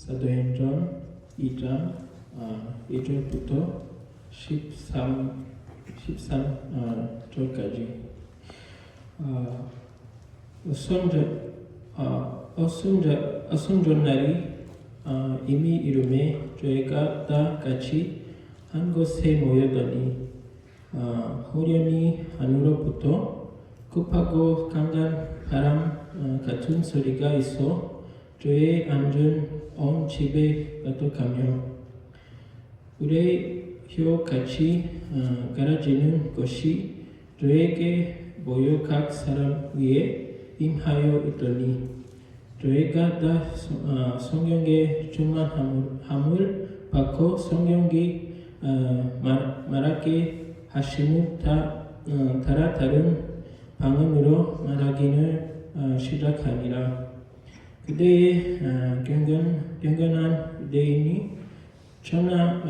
사도행전 2장 1절부터 13절까지 어순절날이 이미 이름에 저희가 다 같이 한 곳에 모였더니 호련히 하늘로부터 급하고 강한 바람 같은 소리가 있어 저희 앉은 온 집에 가득하며 불의 혀같이 갈라지는 것이 저에게 모여 각 사람 위에 임하여 있더니 저희가 다 성령의 충만함을 받고 성령이 말하게 하심을 따라 다른 방언으로 말하기를 시작하니라. 그때에 경건한 유대인이 전하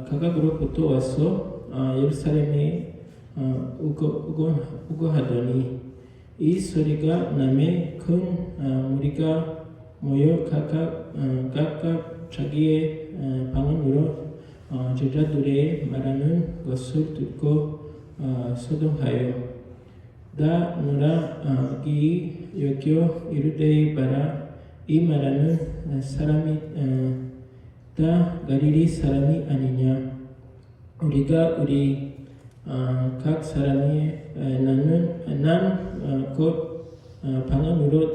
각각으로부터 와서 예루살렘에 오고 하더니 이 소리가 남에 큰 무리가 모여 각각 자기의 방언으로 제자들의 말하는 것을 듣고 소동하여 다 놀라기 여겨 이르되 봐라 이 말하는 사람이 다 갈릴리 사람이 아니냐. 우리가 우리 각 사람이 난 곧 방언으로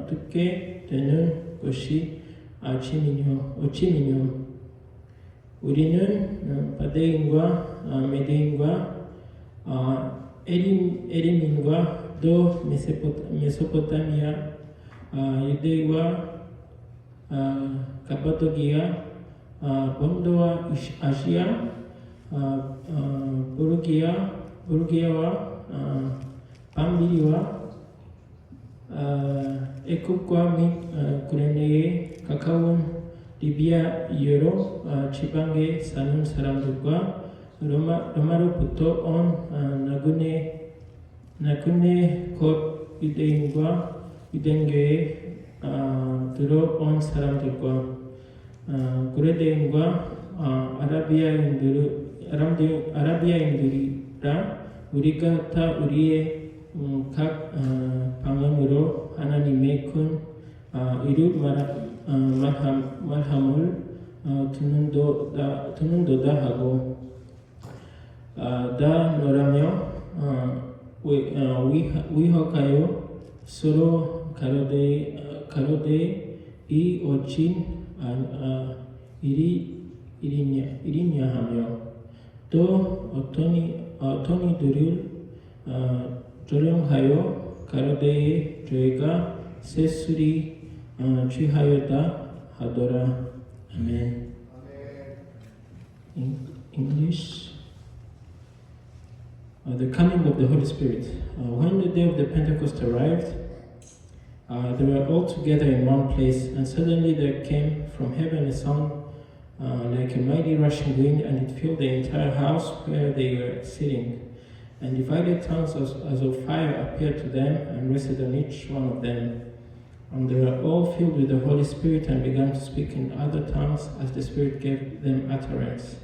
듣게 되는 것이 어찌미뇨. 우리는 바데인과 메데인과 에림인과 또 메소포타미아, 유대와 가파도기아, 본도와 아시아, 부르기아와 밤비리와 애굽과 및 구레네에 가까운 리비아여로 지방에 사는 사람들과 로마로부터 온 나그네 곧 유대인교에 들어온 사람들과 구레대인과 아라비아인들이라 우리가 다 우리의 각 방언으로 하나님의 큰 이루 말함을 듣는도다 하고 다 놀라며 위협하여 서로 가로되 이 어찌 일이냐 하며 또 어떤 이들을 조롱하여 가로되 저희가 세술이 취하였다 하더라. 아멘. English. The coming of the Holy Spirit. When the day of the Pentecost arrived, they were all together in one place, and suddenly there came from heaven a sound like a mighty rushing wind, and it filled the entire house where they were sitting. And divided tongues as of fire appeared to them and rested on each one of them. And they were all filled with the Holy Spirit and began to speak in other tongues as the Spirit gave them utterance.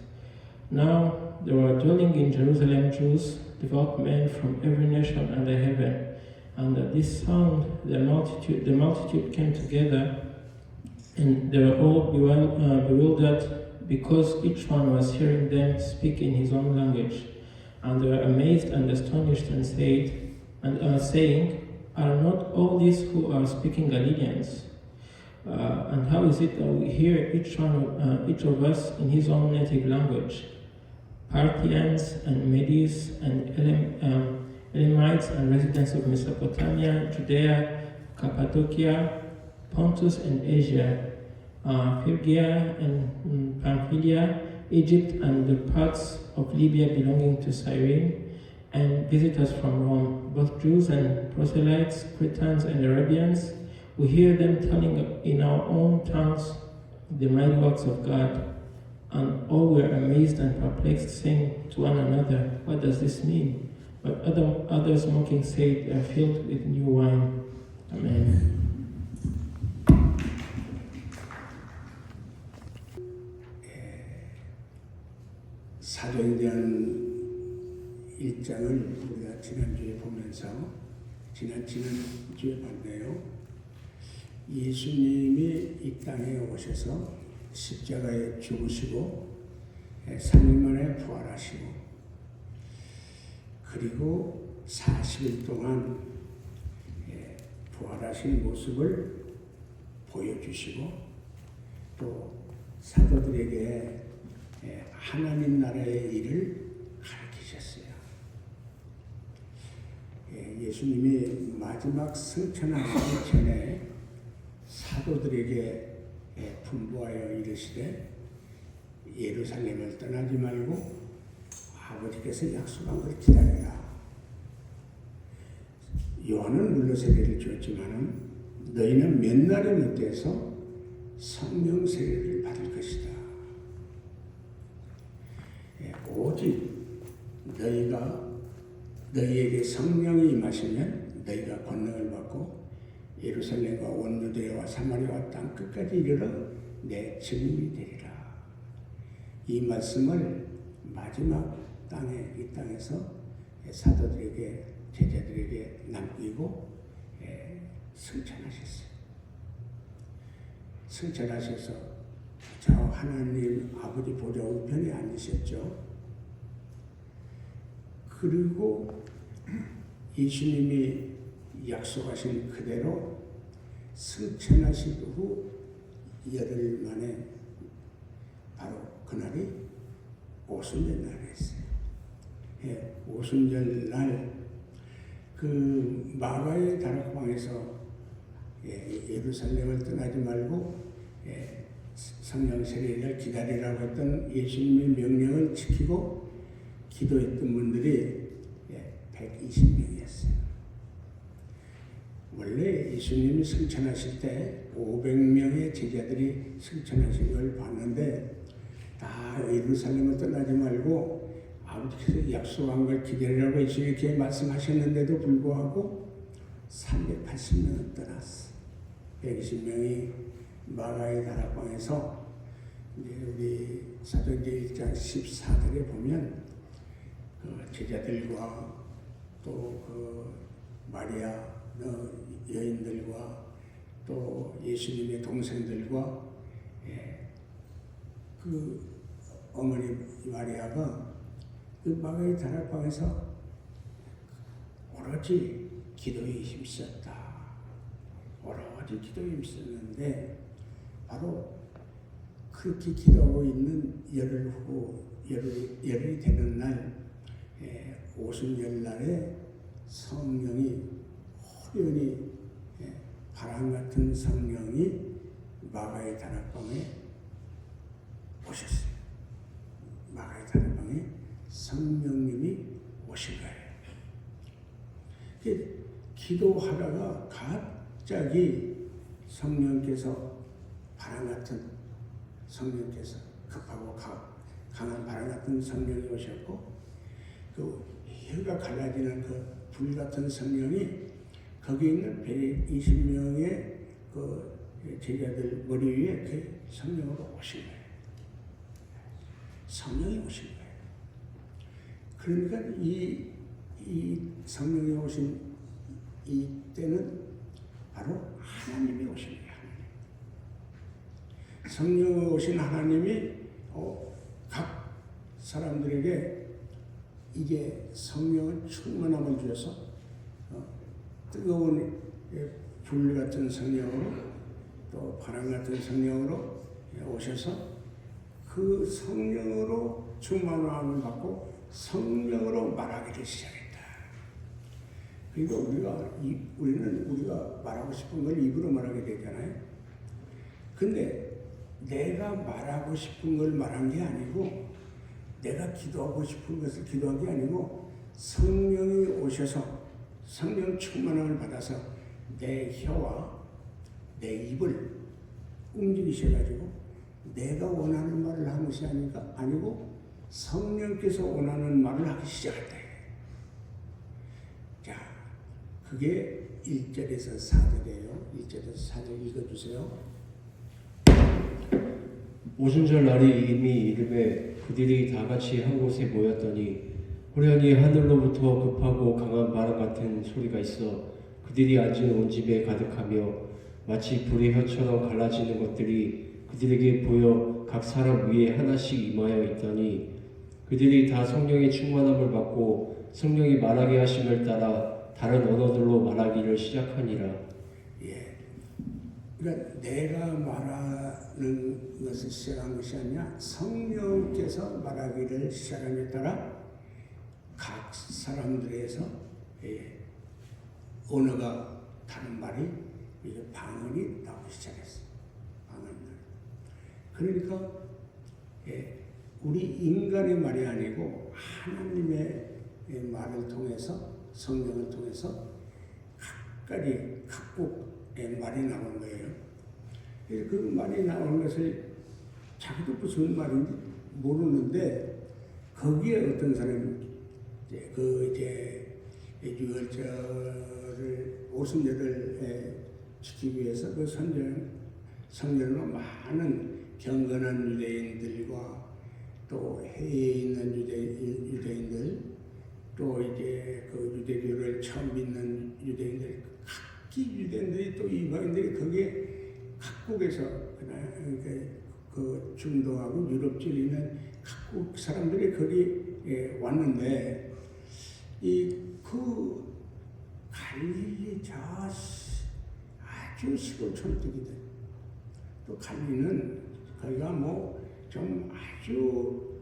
Now there were dwelling in Jerusalem Jews, devout men from every nation under heaven. And at this sound the multitude came together, and they were all bewildered because each one was hearing them speak in his own language. And they were amazed and astonished and saying, are not all these who are speaking Galileans? And how is it that we hear each of us in his own native language? Parthians and Medes and Elamites and residents of Mesopotamia, Judea, Cappadocia, Pontus and Asia, Phrygia and Pamphylia, Egypt and the parts of Libya belonging to Cyrene, and visitors from Rome, both Jews and proselytes, Cretans and Arabians. We hear them telling in our own tongues the mighty works of God. And all were amazed and perplexed, saying to one another, "What does this mean?" But others mocking said, filled with new wine. Amen. 사도행전 1장을 우리가 지난주에 보면서 지난주에 봤네요. 예수님이 이 땅에 오셔서 십자가에 죽으시고 3일 만에 부활하시고 그리고 40일 동안 부활하신 모습을 보여주시고 또 사도들에게 하나님 나라의 일을 가르치셨어요. 예수님이 마지막 승천하시기 전에 사도들에게 분부하여 이르시되 예루살렘을 떠나지 말고 아버지께서 약속한 걸 기다려라. 요한은 물로 세례를 주었지만 너희는 몇 날에 못돼서 성령 세례를 받을 것이다. 오직 너희에게 성령이 임하시면 너희가 권능을 받고 예루살렘과 온 유대와 사마리아와 땅 끝까지 이르러 내 증인이 되리라. 이 말씀을 마지막 이 땅에서 사도들에게 제자들에게 남기고 승천하셨어요. 승천하셔서 저 하나님 아버지 보좌 우편에 앉으셨죠. 그리고 예수님이 약속하신 그대로 승천하신 후 열흘 만에 바로 그날이 오순절 날이었어요. 오순절 날 그 마가의 다락방에서 예루살렘을 떠나지 말고 성령 세례를 기다리라고 했던 예수님의 명령을 지키고 기도했던 분들이 120명이었어요. 원래 예수님이 승천하실 때 500명의 제자들이 승천하신 걸 봤는데 다 예루살렘을 떠나지 말고 아버지께서 약속한 걸 기다리라고 이렇게 말씀하셨는데도 불구하고 380명은 떠났어. 120명이 마가의 다락방에서 우리 사도행전 1장 14절에 보면 그 제자들과 또 그 마리아 여인들과 또 예수님의 동생들과 그 어머니 마리아가 그 마가의 다락방에서 오로지 기도에 힘썼다. 오로지 기도에 힘썼는데 바로 그렇게 기도하고 있는 열흘이 되는 날 오순절 날에 성령이 호련히 바람 같은 성령이 마가의 다락방에 오셨어요. 마가의 다락방에 성령님이 오신 거예요. 기도하다가 갑자기 성령께서 바람 같은 성령께서 급하고 강한 바람 같은 성령이 오셨고 그 혀가 갈라지는 그 불 같은 성령이 거기 있는 120명의 그 제자들 머리 위에 그 성령으로 오신 거예요. 성령이 오신 거예요. 그러니까 이 성령이 오신 이때는 바로 하나님이 오신 거예요. 성령이 오신 하나님이 각 사람들에게 이제 성령을 충만함을 주셔서 뜨거운 불 같은 성령으로 또 바람 같은 성령으로 오셔서 그 성령으로 충만함을 받고 성령으로 말하기를 시작했다. 그러니까 우리가 말하고 싶은 걸 입으로 말하게 되잖아요. 근데 내가 말하고 싶은 걸 말한 게 아니고 내가 기도하고 싶은 것을 기도한 게 아니고 성령이 오셔서 성령 충만함을 받아서 내 혀와 내 입을 움직이셔가지고 내가 원하는 말을 한 것이 아니고 성령께서 원하는 말을 하기 시작했다. 그게 1절에서 4절이에요. 1절에서 4절 읽어주세요. 오순절 날이 이미 이름에 그들이 다 같이 한 곳에 모였더니 호련히 하늘로부터 급하고 강한 바람 같은 소리가 있어 그들이 앉은 온 집에 가득하며 마치 불의 혀처럼 갈라지는 것들이 그들에게 보여 각 사람 위에 하나씩 임하여 있더니 그들이 다 성령의 충만함을 받고 성령이 말하게 하심을 따라 다른 언어들로 말하기를 시작하니라. 예. 그러니까 내가 말하는 것을 시작한 것이 아니라 성령께서 말하기를 시작함에 따라 각 사람들에서 언어가 다른 말이 이게 방언이 나오기 시작했어요. 방언이. 그러니까 우리 인간의 말이 아니고 하나님의 말을 통해서 성령을 통해서 각국의 말이 나오는 거예요. 그래서 그 말이 나오는 것을 자기도 무슨 말인지 모르는데 거기에 어떤 사람이 유월절을 오순절을 지키기 위해서 그 성전으로 많은 경건한 유대인들과 또 해외에 있는 유대인들 또 이제 그 유대교를 처음 믿는 유대인들 각기 유대인들이 또 이방인들이 거기에 각국에서 그 중동하고 유럽 쪽에 있는 각국 사람들이 거기 왔는데 그 갈릴리 저 아주 시골 촌뜨기들 또 갈릴리는 거기가 뭐 좀 아주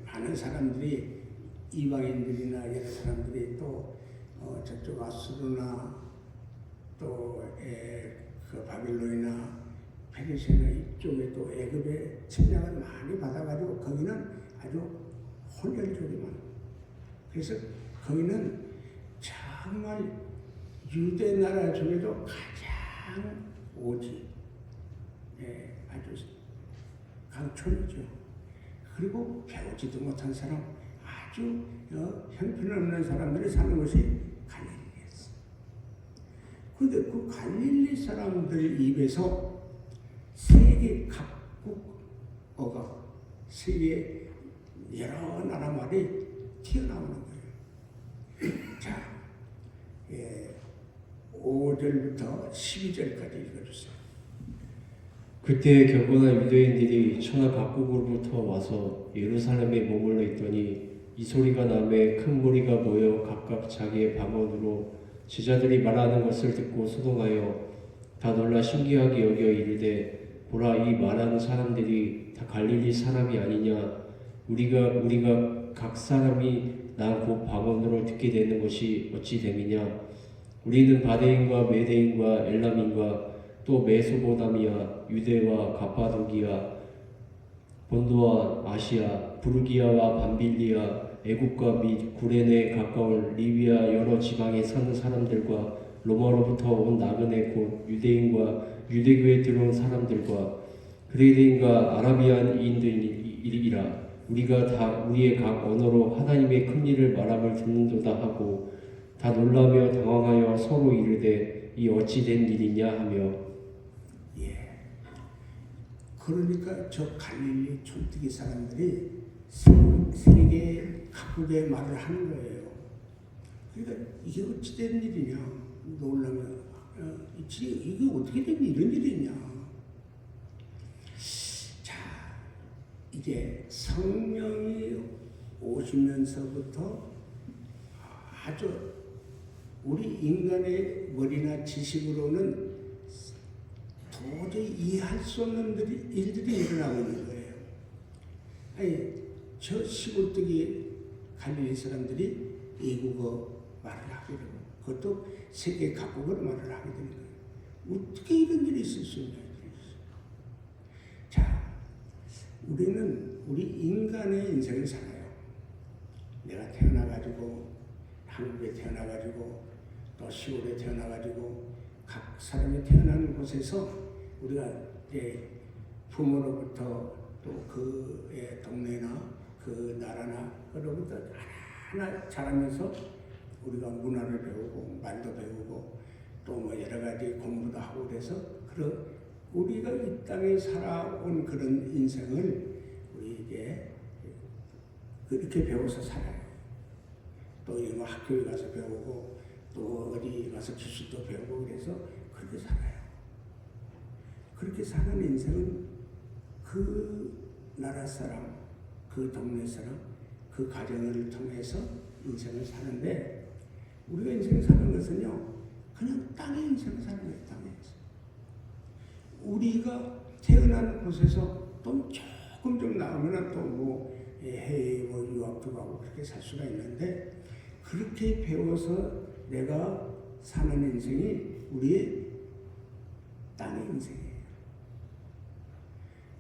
많은 사람들이 이방인들이나 여러 사람들이 또 저쪽 아수르나 또 그 바빌론이나 페르시아나 이쪽에 또 애굽의 침략을 많이 받아가지고 거기는 아주 혼혈족이 많아요. 그래서 거기는 정말 유대 나라 중에도 가장 오지 아주 강촌이죠. 그리고 배우지도 못한 사람 아주 형편없는 사람들이 사는 것이 갈릴리였어요. 그런데 그 갈릴리 사람들 입에서 세계 각국어가 세계 여러 나라 말이 튀어나오는 거예요. 자, 5절부터 12절까지 읽어주세요. 그때 경건한 유대인들이 천하 각국으로부터 와서 예루살렘에 머물러 있더니 이 소리가 나매 큰 무리가 모여 각각 자기의 방언으로 제자들이 말하는 것을 듣고 소동하여 다 놀라 신기하게 여겨 이르되 보라 이 말하는 사람들이 다 갈릴리 사람이 아니냐 우리가 각 사람이 난 곧 방언으로 듣게 되는 것이 어찌 됨이냐 우리는 바데인과 메데인과 엘람인과 또 메소포타미아, 유대와 가파도기아, 본도와 아시아, 부르기아와 밤빌리아, 애국과 및 구레네에 가까운 리비아 여러 지방에 사는 사람들과 로마로부터 온 나그네 곧 유대인과 유대교에 들어온 사람들과 그레이드인과 아라비안인들이라 우리가 다 우리의 각 언어로 하나님의 큰 일을 말함을 듣는도다 하고 다 놀라며 당황하여 서로 이르되 이 어찌 된 일이냐 하며 그러니까 저 갈릴리 촌뜨기 사람들이 세계 각국의 말을 하는 거예요. 그러니까 이게 어찌 된 일이냐 놀라면 이게 어떻게 된 이런 일이냐. 자 이제 성령이 오시면서부터 아주 우리 인간의 머리나 지식으로는 도저히 이해할 수 없는 일들이 일어나고 있는 거예요. 아니, 저 시골뜨기 갈릴리 사람들이 외국어 말을 하게 되고 그것도 세계 각국어로 말을 하게 되는 거예요. 어떻게 이런 일이 있을 수 있냐. 자, 우리는 우리 인간의 인생을 살아요. 내가 태어나가지고 한국에 태어나가지고 또 시골에 태어나가지고 각 사람이 태어나는 곳에서 우리가 이제 부모로부터 또 그 동네나 그 나라나 그로부터 하나 자라면서 우리가 문화를 배우고 말도 배우고 또 뭐 여러 가지 공부도 하고 그래서 그런 우리가 이 땅에 살아온 그런 인생을 우리에게 그렇게 배워서 살아요. 또 뭐 학교에 가서 배우고 또 어디 가서 기술도 배우고 그래서 그렇게 살아요. 그렇게 사는 인생은 그 나라 사람, 그 동네 사람, 그 가정을 통해서 인생을 사는데 우리가 인생 사는 것은요 그냥 땅의 인생을 사는 거예요. 땅의 인생. 우리가 태어난 곳에서 또 조금 좀 나오면 또 뭐 해외 뭐 유학도 가고 그렇게 살 수가 있는데 그렇게 배워서 내가 사는 인생이 우리의 땅의 인생이에요.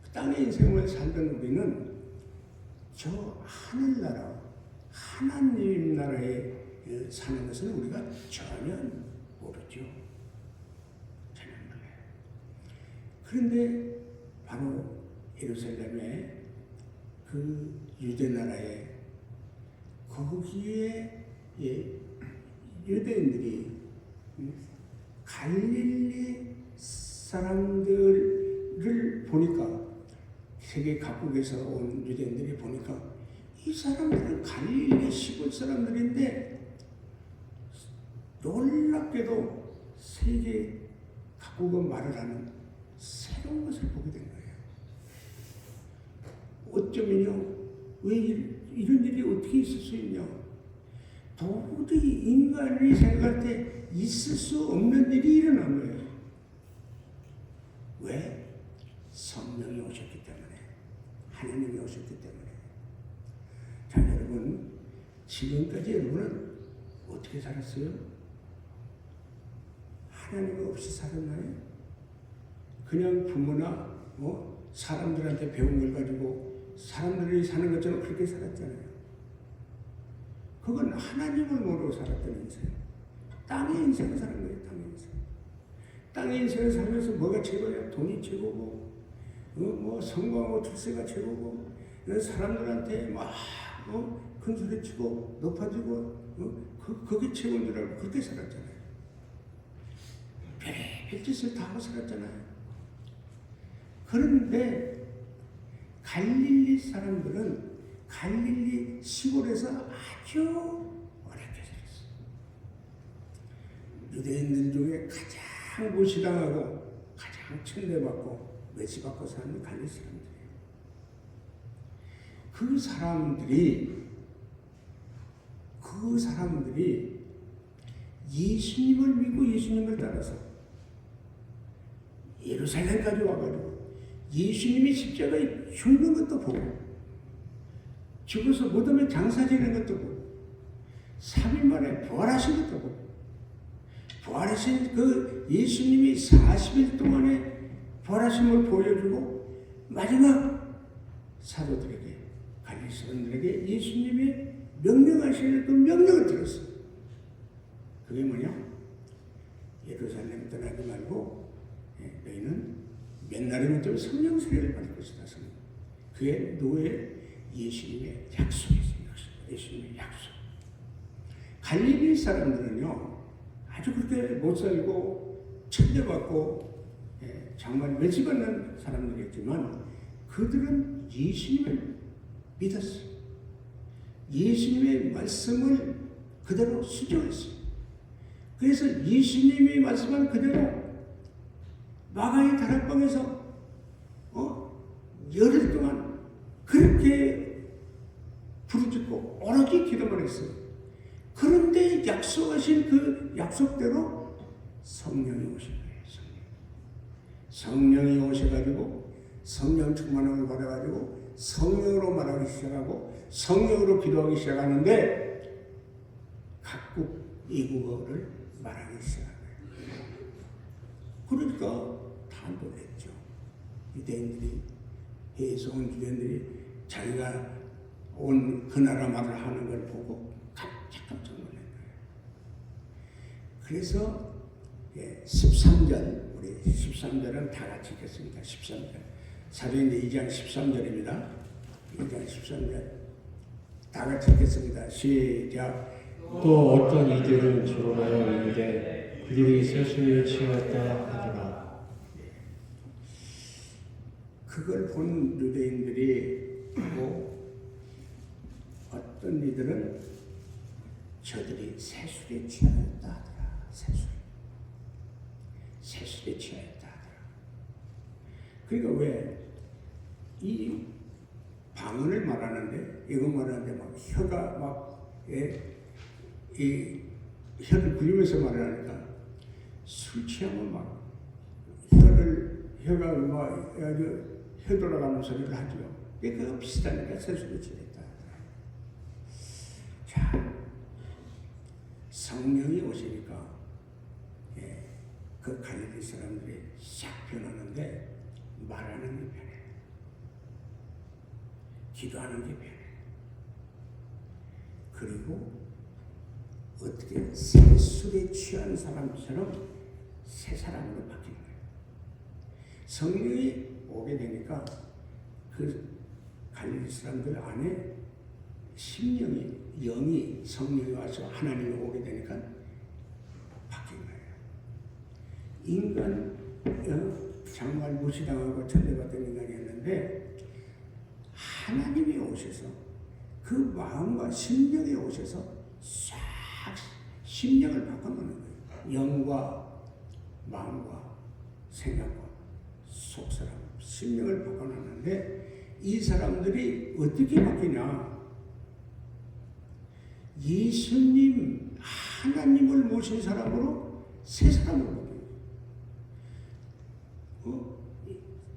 그 땅의 인생을 살던 우리는 저 하늘나라, 하나님 나라에 사는 것은 우리가 전혀 모르죠. 전혀 몰라요. 그런데 바로 예루살렘에 그 유대 나라에 거기에 유대인들이 갈릴리 사람들을 보니까 세계 각국에서 온 유대인들이 보니까 이 사람들은 갈릴리 시골 사람들인데 놀랍게도 세계 각국의 말을 하는 새로운 것을 보게 된 거예요. 어쩌면요, 왜 이런 일이 어떻게 있을 수 있냐? 도저히 인간이 생각할 때 있을 수 없는 일이 일어난 거예요. 왜? 성령이 오셨기 때문에, 하나님이 오셨기 때문에. 자, 여러분, 지금까지 여러분은 어떻게 살았어요? 하나님 없이 살았나요? 그냥 부모나 뭐 사람들한테 배운 걸 가지고 사람들이 사는 것처럼 그렇게 살았잖아요. 그건 하나님을 모르고 살았던 인생. 땅의 인생을 사는 거예요. 땅의 인생. 땅의 인생을 살면서 뭐가 최고야? 돈이 최고고, 뭐 성공하고 출세가 최고고, 사람들한테 막 큰 소리 치고 높아지고, 그게 최고인 줄 알고 그렇게 살았잖아요. 별의별 짓을 다 하고 살았잖아요. 그런데 갈릴리 사람들은 갈릴리 시골에서 아주 어렵게 살았어요. 유대인들 중에 가장 무시당하고 가장 천대받고 매시받고 사는 갈릴리 사람들이에요. 그 사람들이 예수님을 믿고 예수님을 따라서 예루살렘까지 와가지고 예수님이 십자가에 죽는 것도 보고 죽어서 무덤에 장사 지는 것도 보고 3일 만에 부활하신 것도 보고 부활하신 그 예수님이 40일 동안에 부활하심을 보여주고 마지막 사도들에게 갈릴리 사람들에게 예수님이 명령하시는 그 명령을 들었어요. 그게 뭐냐? 예루살렘 떠나지 말고 너희는 몇 날이면 또 성령 세례를 받을 것이다. 그게 노예 예수님의 약속이었어요. 예수님의 약속. 갈릴리 사람들은요 아주 그렇게 못 살고 천대받고 정말 외치받는 사람들이었지만 그들은 예수님을 믿었어요. 예수님의 말씀을 그대로 수정했어요. 그래서 예수님이 말씀한 그대로 마가의 다락방에서 열흘 동안 그렇게 부르짖고 오로지 기도만 했어요. 그런데 약속하신 그 약속대로 성령이 오신 거예요. 성령이 오셔가지고 성령 충만함을 받아가지고 성령으로 말하기 시작하고 성령으로 기도하기 시작하는데 각국 이국어를 말하기 시작합니다. 그러니까 다 놀랬죠. 유대인들이, 해외에서 온 유대인들이 자기가 온 그 나라 말을 하는 걸 보고 깜짝 놀란 거예요. 그래서 13절, 우리 13절은 다 같이 읽겠습니다. 13절. 사도행전 2장 13절입니다. 2장 13절. 다 같이 읽겠습니다. 시작. 또 어떤 이들은 조롱하여 이르되 그들이 세수에 취하였다 하더라. 그걸 본 유대인들이 어떤 이들은 저들이 세술에 취하였다 하더라. 세술에 취하였다 하더라. 그러니까 왜 이 방언을 말하는데 이거 말하는데 막 혀가 막 이 혀를 굴리면서 말을 하니까 술 취하면 막 혀가 막 아주 혀 돌아가는 소리를 하죠. 그거 비슷하니까 세술에 취했다. 자, 성령이 오시니까 그 갈릴리 사람들이 싹 변하는데 말하는 게 변해. 기도하는 게 변해. 그리고 어떻게 세술에 취한 사람처럼 새 사람으로 바뀌는 거예요. 성령이 오게 되니까 그 갈릴리 사람들 안에 심령이, 영이, 성령이 와서 하나님이 오게 되니까 바뀐 거예요. 인간, 정말 무시당하고 천대받던 인간이었는데 하나님이 오셔서 그 마음과 심령이 오셔서 싹 심령을 바꿔놓는 거예요. 영과 마음과 생각과 속사람, 심령을 바꿔놨는데 이 사람들이 어떻게 바뀌냐? 예수님, 하나님을 모신 사람으로 새 사람으로 바뀌는 거예요.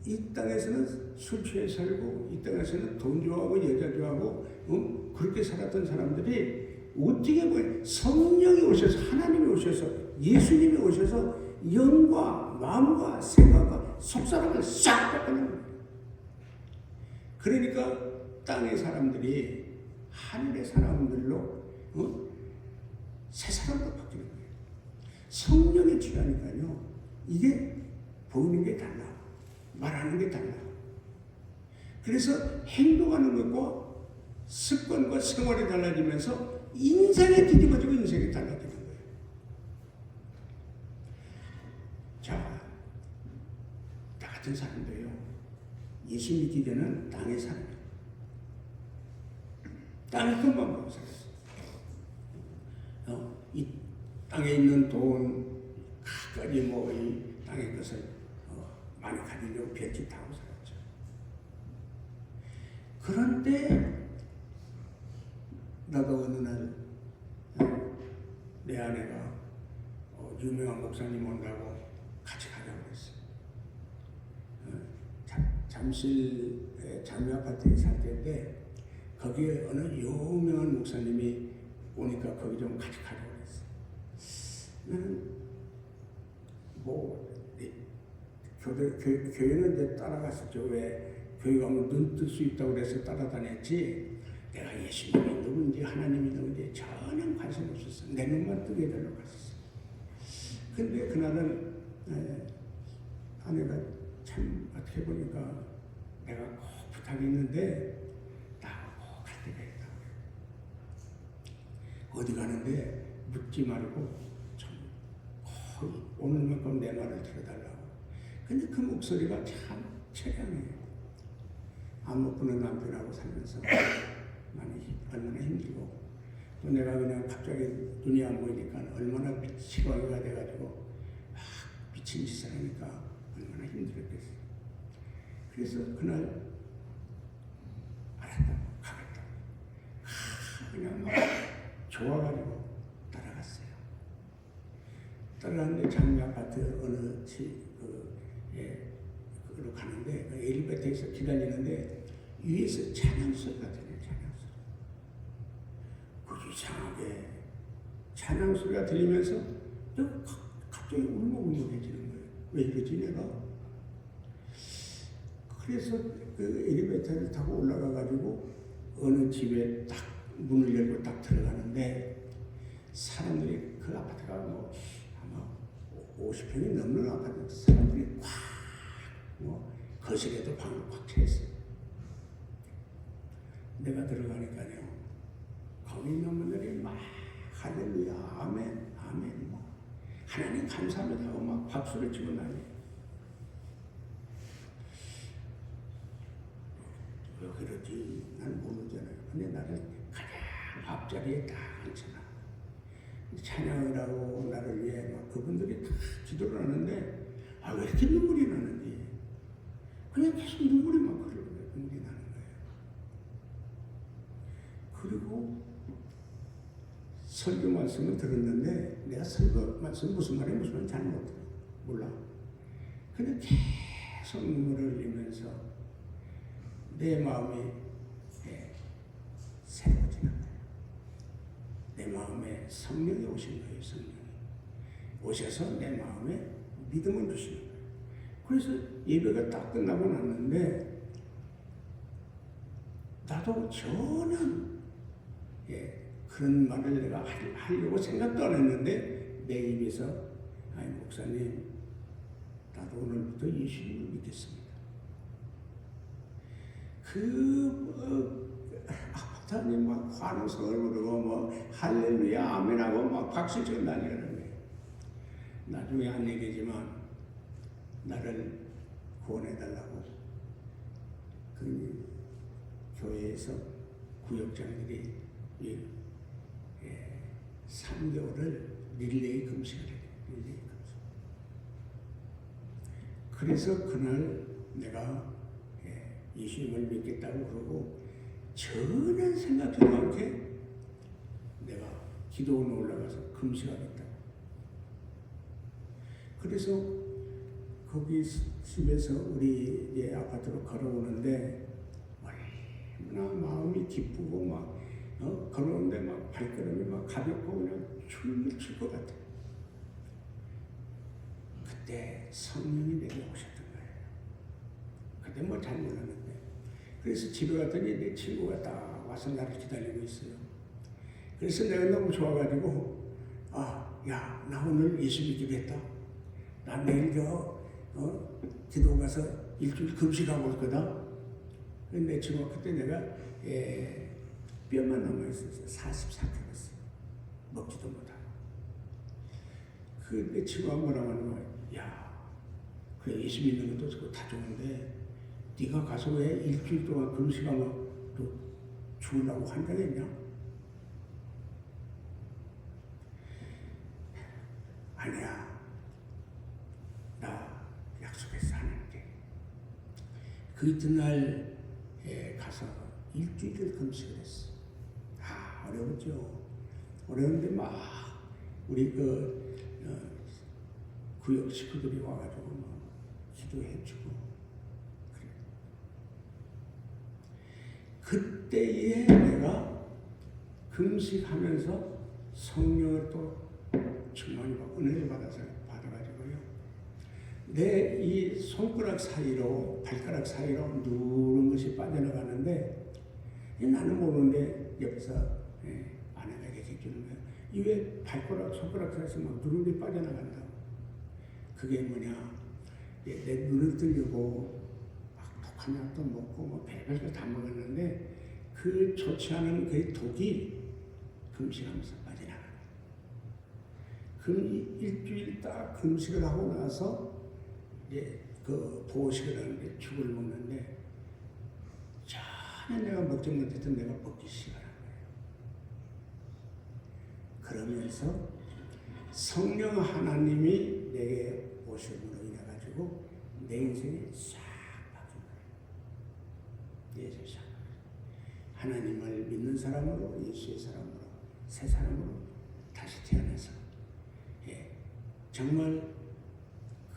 이 땅에서는 술 취해 살고 이 땅에서는 돈 좋아하고 여자 좋아하고 그렇게 살았던 사람들이 어떻게 보면 성령이 오셔서 하나님이 오셔서 예수님이 오셔서 영과 마음과 생각과 속사람을 싹 바꾸는 거예요. 그러니까 땅의 사람들이 하늘의 사람들로 새 사람으로 바뀌는 거예요. 성령에 취하니까요. 이게 보이는 게 달라. 말하는 게 달라. 그래서 행동하는 것과 습관과 생활이 달라지면서 인생이 뒤집어지고 인생이 달라지는 거예요. 자, 나 같은 사람도요. 예수 믿기 전에는 땅의 사람이에요. 땅의 것만 보고 살았어요. 이 땅에 있는 돈, 각가지 이 땅의 것을 많이 가지려고 별짓 다 하고 살았죠. 그런데 나도 어느 날 내 아내가 유명한 목사님 온다고 같이 가자고 그랬어요. 잠실 자매 아파트에 살 때인데 거기에 어느 유명한 목사님이 오니까 거기 좀 같이 가자고 그랬어요. 나는 교회는 이제 따라갔었죠. 왜 교회 가면 눈 뜰 수 있다고 그래서 따라다녔지. 내가 예수님이 누군지 하나님이 누군지 전혀 관심 없었어. 내 눈만 뜨게 해달라고 갔었어. 근데 그날은 아내가 참 어떻게 보니까 내가 꼭 부탁이 있는데 나하고 꼭 갈 때가 있다. 어디 가는데 묻지 말고 좀 오늘만큼 내 말을 들어달라고. 근데 그 목소리가 참 처량해요. 안 먹고는 남편하고 살면서 얼마나 힘들고 또 내가 그냥 갑자기 눈이 안 보이니까 얼마나 시광이가 돼가지고 막 미친 짓을 하니까 얼마나 힘들었겠어요. 그래서 그날 알았다, 가겠다. 그냥 막 좋아가지고 따라갔어요. 따라갔는데 장미 아파트 어느 그로 가는데 그 엘리베이터에서 기다리는데 위에서 찬양 소리가 들려요. 찬양 소리. 그 이상하게 찬양 소리가 들리면서 갑자기 울먹울먹해지는 거예요. 왜 이러지 내가? 그래서 그 엘리베이터를 타고 올라가가지고 어느 집에 딱 문을 열고 딱 들어가는데 사람들이 그 아파트가 아마 50평이 넘는 아파트 사람들이 거실에도 방을 꽉 차 있어요. 내가 들어가니까요, 거기 있는 분들이 막 할렐루야, 아멘, 아멘. 하나님 감사합니다 하고 막 박수를 치고 나니. 왜 그러지? 난 모르잖아요. 근데 나를 가장 앞자리에 딱 앉혀놔. 찬양을 하고 나를 위해 막 그분들이 다 기도를 하는데 왜 이렇게 눈물이 나는지 그냥 계속 눈물이 막 흐르는 거예요. 눈물이 나는 거예요. 그리고 설교 말씀을 들었는데 내가 설교 말씀 무슨 말인지 잘 몰라. 근데 계속 눈물을 흘리면서 내 마음이 새로워지는 거예요. 내 마음에 성령이 오신 거예요. 성령이 오셔서 내 마음에 믿음을 주시는 거예요. 그래서 예배가 딱 끝나고 났는데 나도 전혀 그런 말을 내가 하려고 생각도 안 했는데 내 입에서 아니 목사님 나도 오늘부터 예수님을 믿겠습니다. 아파트님 막 환호성을 부르고 뭐 할렐루야 아멘하고 막 박수치고 난리라는 거예요. 나중에 한 얘기지만 나를 구원해달라고 그 교회에서 구역장들이 3개월을 릴레이 금식을 해요. 릴레이 금식. 그래서 그날 내가 예수님을 믿겠다고 그러고 전혀 생각지도 않게 내가 기도원에 올라가서 금식하겠다고. 그래서 거기 집에서 우리 아파트로 걸어오는데 얼마나 마음이 기쁘고 막 걸어오는데 막 발걸음이 막 가볍고 그냥 춤을 출 것 같아. 그때 성령이 내게 오셨던 거예요. 그때 뭐 잘 몰랐는데. 그래서 집에 갔더니 내 친구가 딱 와서 나를 기다리고 있어요. 그래서 내가 너무 좋아가지고 야, 나 오늘 예수 믿기로 했다. 나 내일 기도 가서 일주일 금식하고 올 거다. 내 친구가 그때 내가 뼈만 남아있었어요. 44kg였어요. 먹지도 못하고. 내 친구가 뭐라고 하는 거야. 야, 그래 예수 믿는 것도 다 좋은데 네가 가서 왜 일주일 동안 금식하면 또 죽으려고 환장했냐? 아니야. 나 약속했어 하나님께. 그 이튿날 가서 일주일을 금식을 했어. 어려웠죠. 어려운데 막 우리 구역 식구들이 와가지고 막 기도해주고 그래. 그때에 내가 금식하면서 성령을 또 충만히 은혜를 받아가지고요. 내 이 손가락 사이로 발가락 사이로 누른 것이 빠져나가는데 나는 모르는데 옆에서 아내가 얘기해주는 거야. 이 왜 손가락 사이에서 막 누른 게 빠져나간다고. 그게 뭐냐. 내 눈을 뜨려고 막 독한 약도 먹고 뭐 별별 거 다 먹었는데 그 좋지 않은 그 독이 금식하면서 빠져나가는 거야. 그 일주일 딱 금식을 하고 나서 그 보호식을 하는데 죽을 먹는데 전혀 내가 먹지 못했던 내가 먹기 시작하는 거예요. 그러면서 성령 하나님이 내게 오심으로 인해 가지고 내 인생이 싹 바뀐 거예요. 내 인생이 싹 바뀐 거예요. 하나님을 믿는 사람으로, 예수의 사람으로, 새 사람으로 다시 태어나서 정말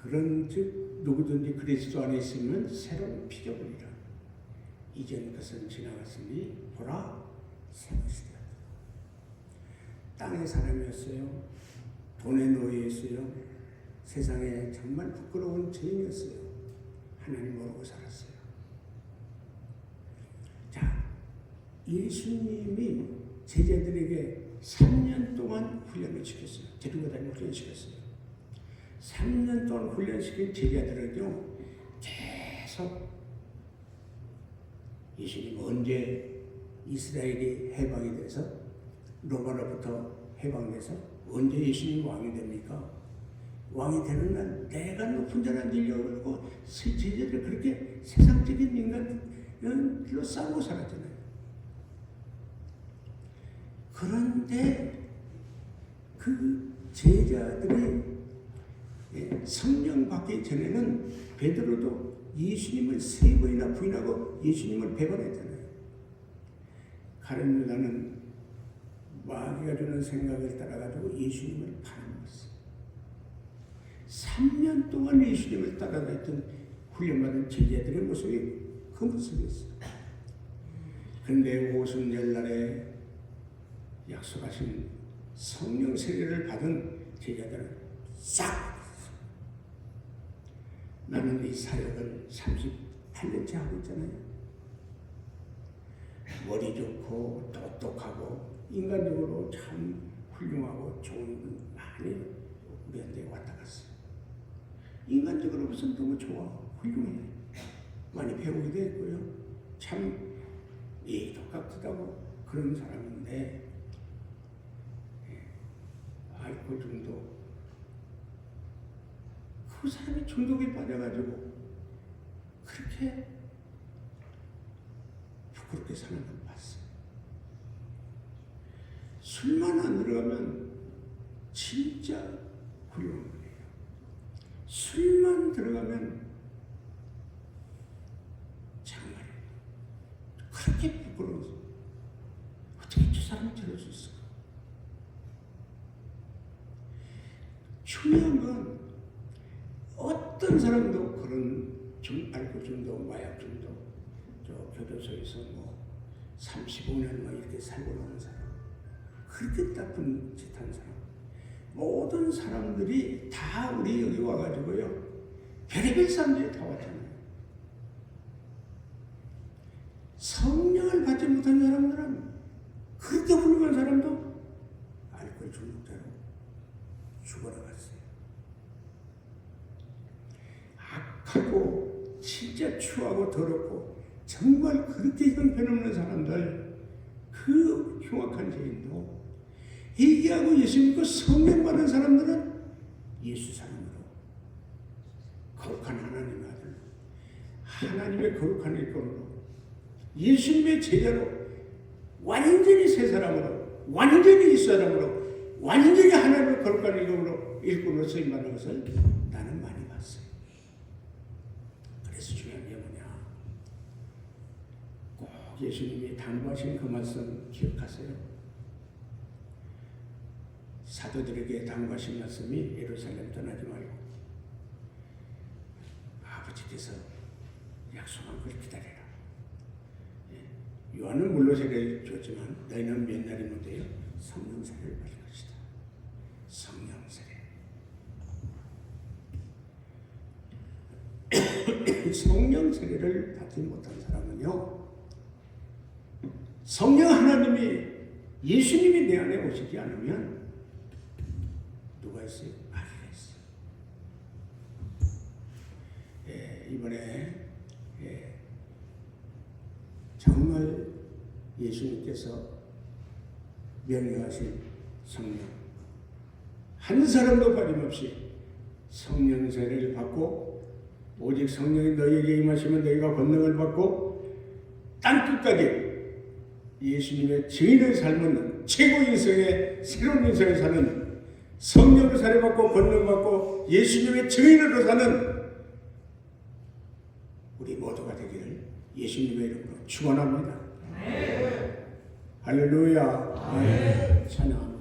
그런 즉 누구든지 그리스도 안에 있으면 새로운 피조물이라. 이전 것은 지나갔으니 보라 새 것이 되었다. 땅의 사람이었어요. 돈의 노예였어요. 세상에 정말 부끄러운 죄인이었어요. 하나님 모르고 살았어요. 자, 예수님이 제자들에게 3년 동안 훈련을 시켰어요. 데리고 다니고 훈련시켰어요. 3년 동안 훈련시킨 제자들은요, 계속 예수님 언제 이스라엘이 해방이 돼서 로마로부터 해방돼서 언제 예수님 왕이 됩니까? 왕이 되는 날 내가 높은 자리 앉으려고 그러고 제자들이 그렇게 세상적인 인간들로 싸우고 살았잖아요. 그런데 그 제자들이 성령 받기 전에는 베드로도 예수님을 3번이나 부인하고 예수님을 배반했잖아요. 가룟 유다는 마귀가 주는 생각을 따라가지고 예수님을 팔아먹었어요. 3년 동안 예수님을 따라다녔던 훈련받은 제자들의 모습이 그 모습이었어요. 그런데 오순절날에 약속하신 성령 세례를 받은 제자들은 싹 나는 이 사역을 38년째 하고 있잖아요. 머리 좋고 똑똑하고 인간적으로 참 훌륭하고 좋은 분 많이 우리한테 왔다 갔어요. 인간적으로 무슨 너무 좋아, 훌륭해. 많이 배우기도 했고요. 참 똑같다고 그런 사람인데 알코올 중독, 그 사람이 중독에 빠져가지고 그렇게 부끄럽게 사는 걸 봤어요. 술만 안 들어가면 진짜 훌륭한 거예요. 술만 들어가면 정말 그렇게 부끄러워서 어떻게 저 사람이 저럴 수 있을까? 중요한 건 어떤 사람도 그런 알코올 중독, 마약 중독, 저 교도소에서 뭐 35년 뭐 이렇게 살고 나는 사람, 그렇게 나쁜 짓 한 사람, 모든 사람들이 다 우리 여기 와가지고요, 별의별 사람들이 다 왔잖아요. 성령을 받지 못한 사람들은 그렇게 훌륭한 사람도 알코올 중독자로 죽어나갔어요. 악하고 진짜 추하고 더럽고 정말 그렇게 형편없는 사람들, 그 흉악한 죄인도 얘기하고 예수 믿고 성령 받은 사람들은 예수 사람으로 거룩한 하나님의 아들로, 하나님의 거룩한 일꾼으로, 예수님의 제자로, 완전히 새 사람으로, 완전히 예수 사람으로, 완전히 하나님의 거룩한 일꾼으로 쓰임받는 것을 나는 많이 봤어요. 그래서 중요한 게 뭐냐, 꼭 예수님이 당부하신 그 말씀 기억하세요. 사도들에게 당부하신 말씀이 예루살렘 떠나지 말고 아버지께서 약속한 걸 기다려라. 요한은 물로 세례를 줬지만 너희는 몇 날이 못해요? 성령 세례를 받을 것이다. 성령 세례. 성령 세례를 받지 못한 사람은요, 성령 하나님이, 예수님이 내 안에 오시지 않으면 누가 있어요? 마귀가 있어요. 이번에 정말 예수님께서 명령하신 성령, 한 사람도 빠짐없이 성령 세례를 받고, 오직 성령이 너희에게 임하시면 너희가 권능을 받고 땅끝까지 예수님의 증인의 삶은 최고 인생의 새로운 인생을 사는, 성령을 세례받고 권능받고 예수님의 증인으로 사는 우리 모두가 되기를 예수님의 이름으로 축원합니다. 할렐루야. 찬양합니다.